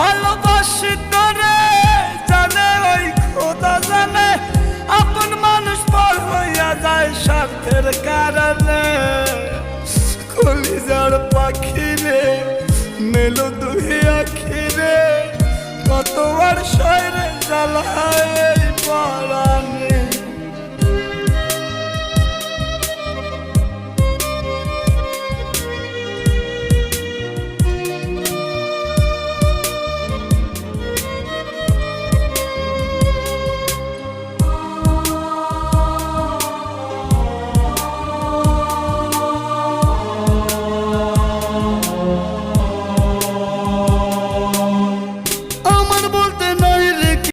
ভালোবাসি তোরে জানে ওই খোদা জানে, আপন মানুষ পর হইয়া যায় স্বার্থের কারণে। কলিজার পাখি রে মেলো দুই আখি রে, কত আর শয়রে জ্বালায়